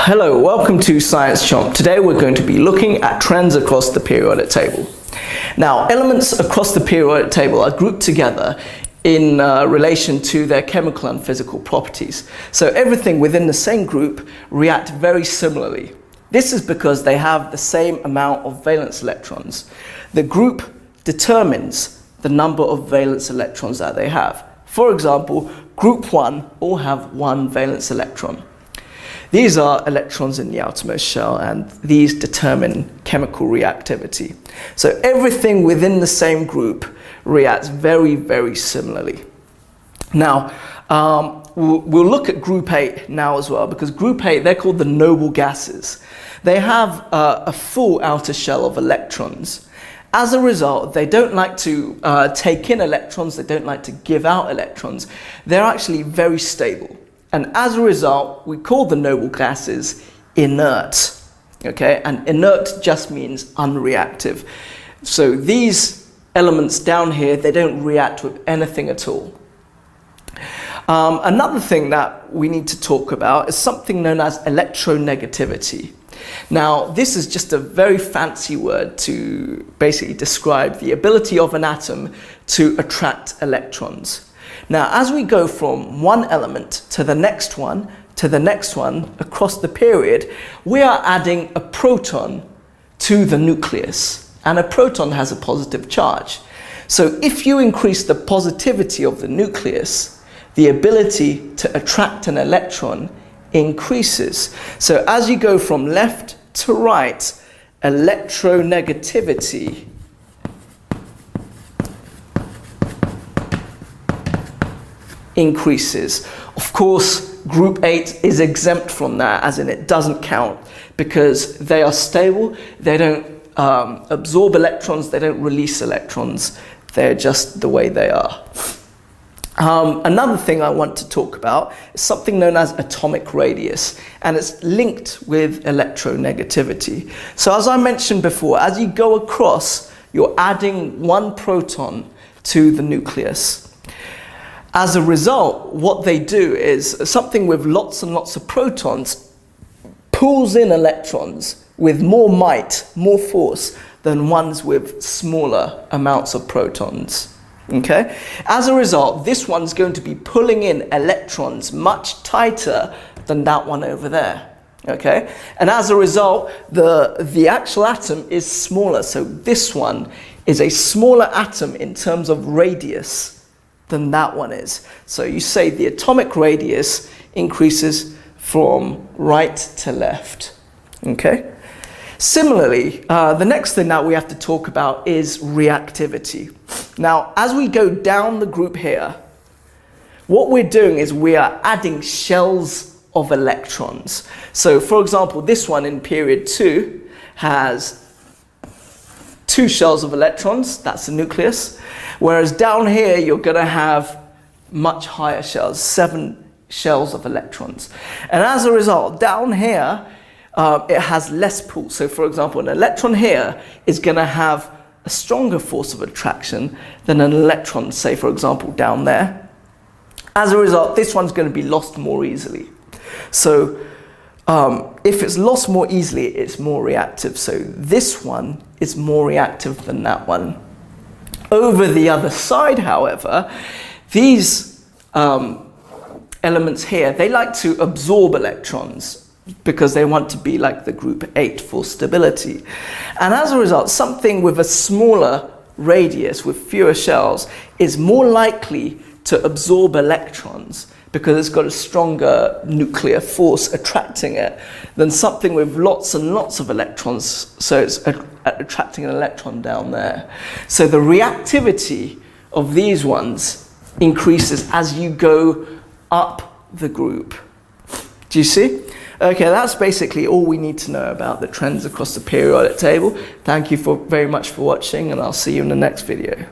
Hello, welcome to Science Chomp. Today we're going to be looking at trends across the periodic table. Now, elements across the periodic table are grouped together in relation to their chemical and physical properties. So everything within the same group react very similarly. This is because they have the same amount of valence electrons. The group determines the number of valence electrons that they have. For example, group 1 all have 1 valence electron. These are electrons in the outermost shell, and these determine chemical reactivity. So everything within the same group reacts very, very similarly. Now, we'll look at group 8 now as well, because group 8, they're called the noble gases. They have a full outer shell of electrons. As a result, they don't like to take in electrons, they don't like to give out electrons. They're actually very stable. And as a result, we call the noble gases inert, okay? And inert just means unreactive. So these elements down here, they don't react with anything at all. Another thing that we need to talk about is something known as electronegativity. Now, this is just a very fancy word to basically describe the ability of an atom to attract electrons. Now, as we go from one element to the next one, across the period, we are adding a proton to the nucleus, and a proton has a positive charge. So if you increase the positivity of the nucleus, the ability to attract an electron increases. So as you go from left to right, electronegativity increases. Of course, group 8 is exempt from that, as in it doesn't count, because they are stable, they don't absorb electrons, they don't release electrons, they're just the way they are. Another thing I want to talk about is something known as atomic radius, and it's linked with electronegativity. So as I mentioned before, as you go across, you're adding 1 proton to the nucleus. As a result, what they do is something with lots and lots of protons pulls in electrons with more might, more force than ones with smaller amounts of protons. Okay? As a result, this one's going to be pulling in electrons much tighter than that one over there. Okay? And as a result, the actual atom is smaller. So this one is a smaller atom in terms of radius than that one is. So you say the atomic radius increases from right to left. Okay? Similarly, the next thing that we have to talk about is reactivity. Now, as we go down the group here, what we're doing is we are adding shells of electrons. So, for example, this one in period 2 has 2 shells of electrons, that's the nucleus, whereas down here you're going to have much higher shells, 7 shells of electrons. And as a result, down here, it has less pull. So for example, an electron here is going to have a stronger force of attraction than an electron, say for example, down there. As a result, this one's going to be lost more easily. So if it's lost more easily, it's more reactive. So this one is more reactive than that one. Over the other side, however, these elements here, they like to absorb electrons because they want to be like the group 8 for stability. And as a result, something with a smaller radius, with fewer shells, is more likely to absorb electrons because it's got a stronger nuclear force attracting it than something with lots and lots of electrons, so it's attracting an electron down there. So the reactivity of these ones increases as you go up the group. Do you see? Okay, that's basically all we need to know about the trends across the periodic table. Thank you very much for watching, and I'll see you in the next video.